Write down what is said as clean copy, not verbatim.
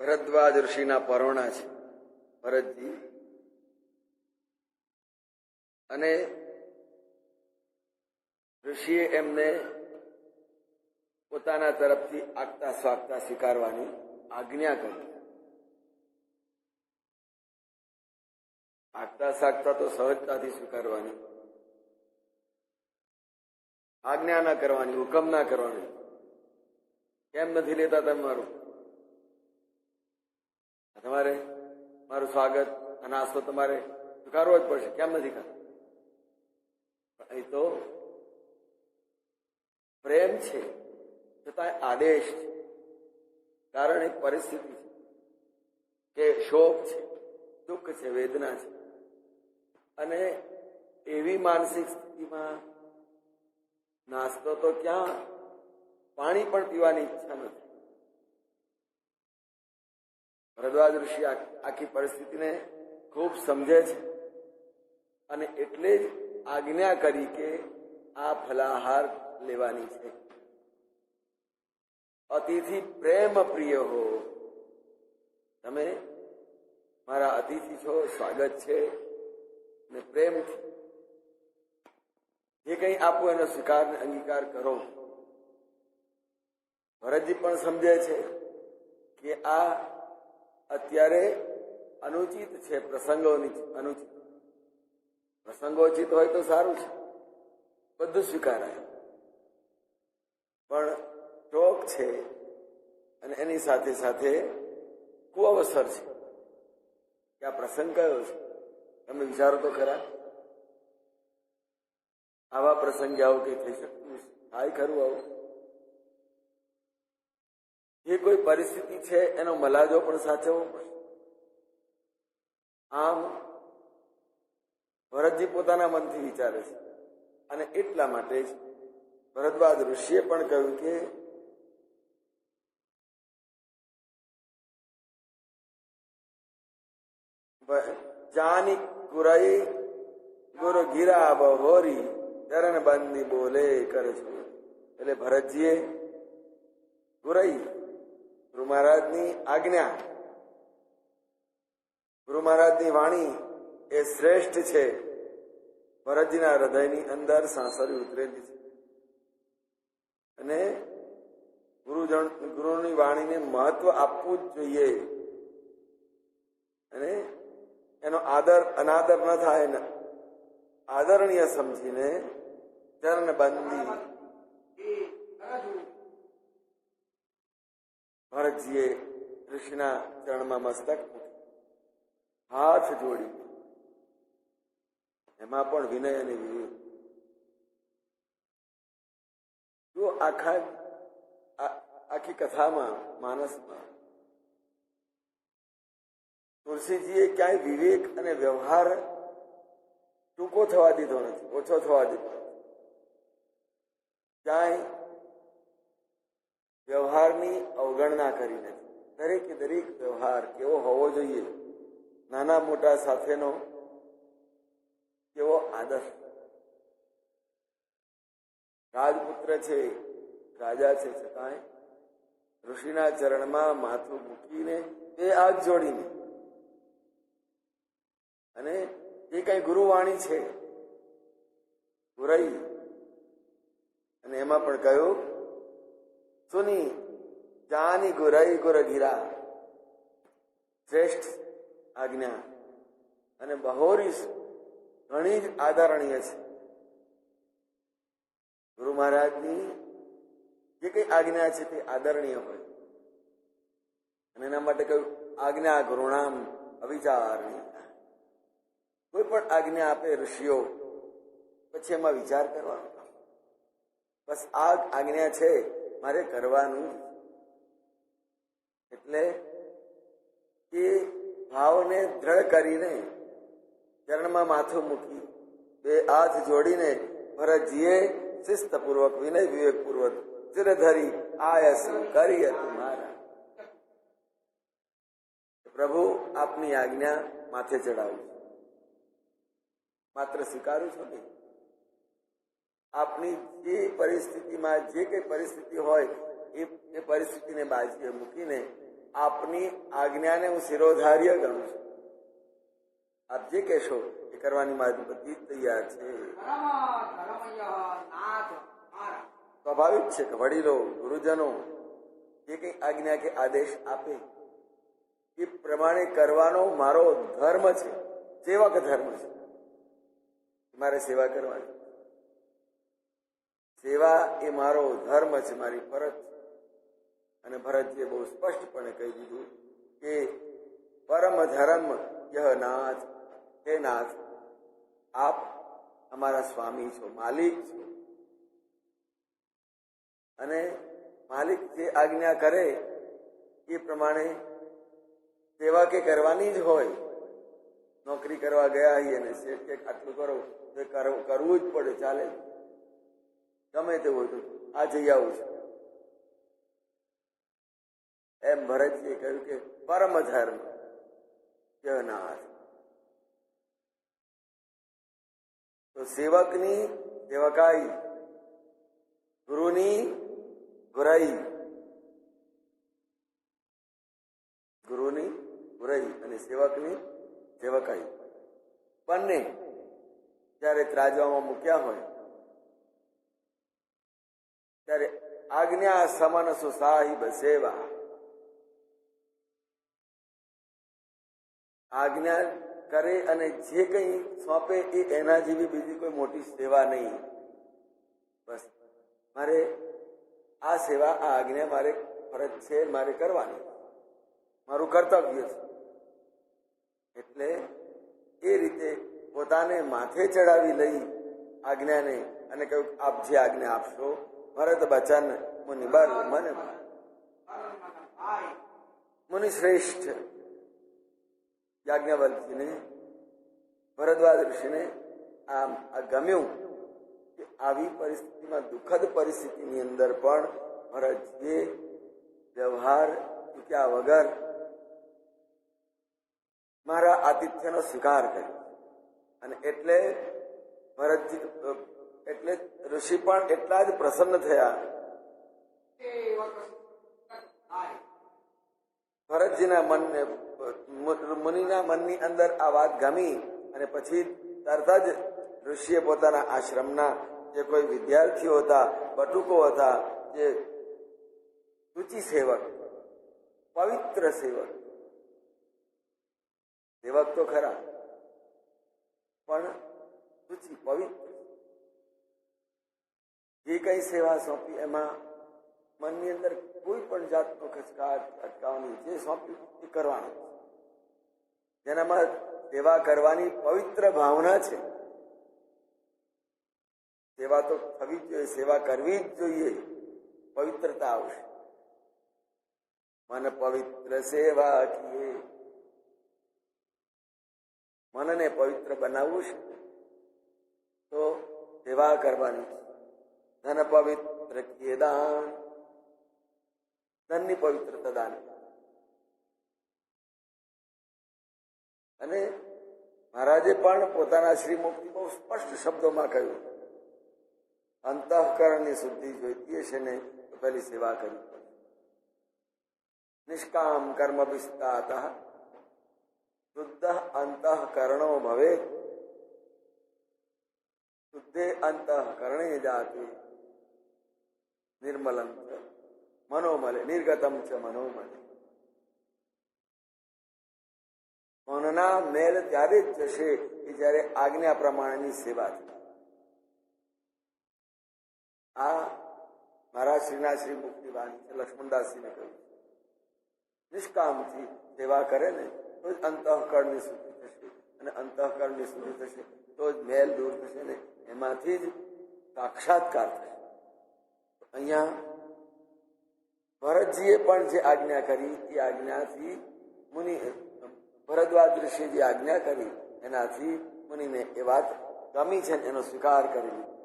ભરદ્વાજ ઋષિના પરોણા છે ભરતજી, અને ઋષિએ એમને પોતાના તરફથી આગતા સ્વાગતા સ્વીકારવાની આજ્ઞા કરી. આગતા સ્વાગતા તો સહજતાથી સ્વીકારવાની, આજ્ઞા ના કરવાની, હુકમ ના કરવાની. કેમ નથી લેતા તમારું? તમારે મારું સ્વાગત અને નાસ્તો તમારે સ્વીકારવો જ પડશે. કેમ નથી કરતા? અહીં તો પ્રેમ છે છતાં આદેશ છે. કારણ એક પરિસ્થિતિ છે કે શોક છે, દુઃખ છે, વેદના છે, અને એવી માનસિક સ્થિતિમાં નાસ્તો તો ક્યાં, પાણી પણ પીવાની ઈચ્છા નથી. ભરદ્વાજ ઋષિ આખી પરિસ્થિતિને ખૂબ સમજે છે અને એટલે જ આજ્ઞા કરી કે આ ફલાહાર લેવાની છે. અતિથિ પ્રેમ પ્રિય હો, તમે મારા અતિથિ છો, સ્વાગત છે, ને પ્રેમથી જે કંઈ આપો એનો સ્વીકાર ને અંગીકાર કરો. ભરતજી પણ સમજે છે કે આ અત્યારે અનુચિત છે, પ્રસંગોની અનુચિત. પ્રસંગોચિત હોય તો સારું છે, બધું સ્વીકારાય, પણ શોક છે અને એની સાથે સાથે કુઅવસર છે કે આ પ્રસંગ કયો છે. તમે વિચારો તો ખરા, આવા પ્રસંગે આવું કઈ થઈ શકતું થાય ખરું? આવું જે કોઈ પરિસ્થિતિ છે એનો મલાજો પણ સાચવવો પડશે. આમ ભરતજી પોતાના મનથી વિચારે છે અને એટલા માટે જ ભરદ્વાજ ઋષિએ પણ કહ્યું કે જાની કુરાઈ ગુરુ ગીરા બહોરી ચરણ બંદી બોલે કરે છે. એટલે ભરતજીએ ગુરઈ, ગુરુ મહારાજની આજ્ઞા, ગુરુ મહારાજની વાણી એ શ્રેષ્ઠ છે. ભરતજીના હૃદયની અંદર સાંસળી ઉતરેલી છે અને ગુરુની વાણીને મહત્વ આપવું જ જોઈએ અને એનો આદર અનાદર ન થાય, આદરણીય સમજીને ચરણ બંદી ભરતજીએ ઋષિના ચરણમાં મસ્તક હાથ જોડી, એમાં પણ વિનય અને વિવેક. જો આખી કથામાં, માનસમાં તુલસીજીએ ક્યાંય વિવેક અને વ્યવહાર ટૂંકો થવા દીધો નથી, ઓછો થવા દીધો નથી. ક્યાંય વ્યવહારની અવગણના કરી નથી. દરેકે દરેક વ્યવહાર કેવો હોવો જોઈએ, નાના મોટા સાથેનો કેવો આદર. રાજપુત્ર છે, રાજા છે, છતાંય ઋષિના ચરણમાં માથું મૂકીને એ હાથ જોડીને, અને જે કઈ ગુરુવાણી છે ગુરઈ, અને એમાં પણ કહ્યું સુની જાની ગુરઈ ગુર ગીરા, શ્રેષ્ઠ આજ્ઞા અને બહોરી ઘણી જ આદરણીય છે. ગુરુ મહારાજની જે કઈ આજ્ઞા છે તે આદરણીય હોય, અને એના માટે કહ્યું આજ્ઞા ગુરુણામ અવિચારણીય. કોઈ પણ આજ્ઞા આપે ઋષિઓ, પછી એમાં વિચાર કરવાનો. બસ આ આજ્ઞા છે મારે કરવાનું. એટલે એ ભાવને દ્રઢ કરીને ચરણમાં માથું મૂકી બે હાથ જોડીને ભરતજીએ શિસ્તપૂર્વક, વિનય વિવેકપૂર્વક ચિર ધરી આયસ કરી મારા. પ્રભુ આપની આજ્ઞા માથે ચડાવું છું, માત્ર સ્વીકારું છું નહીં. આપની જે પરિસ્થિતિમાં જે કઈ પરિસ્થિતિ હોય એ પરિસ્થિતિને બાજુએ મૂકીને આપની આજ્ઞાને હું શિરોધાર્ય ગણું છું. આપ જે કહેશો એ કરવાની મારી બધી તૈયાર છે. સ્વાભાવિક છે કે વડીલો ગુરુજનો જે કઈ આજ્ઞા કે આદેશ આપે એ પ્રમાણે કરવાનો મારો ધર્મ છે, સેવક ધર્મ છે. મારે સેવા કરવાની, સેવા એ મારો ધર્મ છે, મારી ફરજ છે. અને ભરતજીએ બહુ સ્પષ્ટપણે કહી દીધું કે પરમ ધર્મ યહ નાથ, હે નાથ, આપ અમારા સ્વામી છો, માલિક છો. અને માલિક જે આજ્ઞા કરે એ પ્રમાણે સેવા કે કરવાની જ હોય. નોકરી કરવા ગયા છીએ ને શેઠ કે આટલું કરો તો કરવું જ પડે, ચાલે, ગમે તેવું હતું, આ જઈ આવું છું. એમ ભરતજીએ કહ્યું કે પરમ ધર્મ જગન્નાથ. તો સેવકની સેવકાઈ, ગુરુની ગુરાઈ, ગુરુની ગુરાઈ અને સેવકની સેવકાઈ બંને જયારે ત્રાજવામાં મૂક્યા હોય ત્યારે આજ્ઞા સમનસુ સાહિબ સેવા, આજ્ઞા કરે અને જે કંઈ સોંપે એ એના જેવી બીજી કોઈ મોટી સેવા નહીં. બસ મારે આ સેવા, આ આજ્ઞા મારે ફરજ છે, મારે કરવાની, મારું કર્તવ્ય છે. એટલે એ રીતે પોતાને માથે ચડાવી લઈ આજ્ઞાને અને કહ્યું આપ જે આજ્ઞા આપશો. ભરત બચન મુનિ બર મને મુનિ શ્રેષ્ઠ યાજ્ઞવલ્ક્યને, ભરદ્વાજ ઋષિને આ ગમ્યું કે આવી પરિસ્થિતિમાં, દુઃખદ પરિસ્થિતિની અંદર પણ ભરતજીએ વ્યવહાર ચૂક્યા વગર મારા આતિથ્યનો સ્વીકાર કર્યો. અને એટલે ભરતજી, એટલે ઋષિ પણ એટલા જ પ્રસન્ન થયા. ભરતજીના મનને, મુનિના મનની અંદર આ વાત ગમી અને પછી તરત જ ઋષિએ પોતાના આશ્રમના જે કોઈ વિદ્યાર્થીઓ હતા, બટુકો હતા, જે શુચિ સેવક, પવિત્ર સેવક, સેવક તો ખરા પણ શુચિ પવિત્ર, જે કઈ સેવા સોંપી એમાં મનની અંદર કોઈ પણ જાતનો ખચકાટ અટકાવવાની, જે સોંપ્યું એ કરવાનું. જેનામાં સેવા કરવાની પવિત્ર ભાવના છે. સેવા તો થવી જ જોઈએ, સેવા કરવી જ જોઈએ, પવિત્રતા આવશે. મન પવિત્ર સેવા કીએ, મનને પવિત્ર બનાવવું છે તો સેવા કરવાની. ધન પવિત્ર કીએ દાન, ધનની પવિત્રતા દાન. અને મહારાજે પણ પોતાના શ્રીમુક્તિ બહુ સ્પષ્ટ શબ્દોમાં કહ્યું, અંતઃકરણની શુદ્ધિ જોઈતી હશે ને તો પહેલી સેવા કરવી પડે. નિષ્કામ કર્મ વિસ્તાત શુદ્ધ અંતઃકરણો ભવેત, શુદ્ધે અંતઃકરણે જાતે નિર્મલમ ચ મનોમલે નિર્ગતમ ચ મનોમલે. મનના મેલ ત્યારે જ જશે કે જયારે આજ્ઞા પ્રમાણેની સેવા થાય. આ મારા શ્રીના શ્રી મુક્તિ વાણી છે. લક્ષ્મણદાસજીને કહ્યું, નિષ્કામથી સેવા કરે ને તો જ અંતઃકરણની શુદ્ધિ થશે, અને અંતઃકરણની શુદ્ધિ થશે તો જ મેલ દૂર થશે ને એમાંથી જ સાક્ષાત્કાર થશે. અહીંયા ભરતજીએ પણ જે આજ્ઞા કરી એ આજ્ઞાથી મુનિ, ભરદ્વાજ ઋષિએ જે આજ્ઞા કરી એનાથી મુનિને એ વાત ગમી છે, એનો સ્વીકાર કરી લીધો.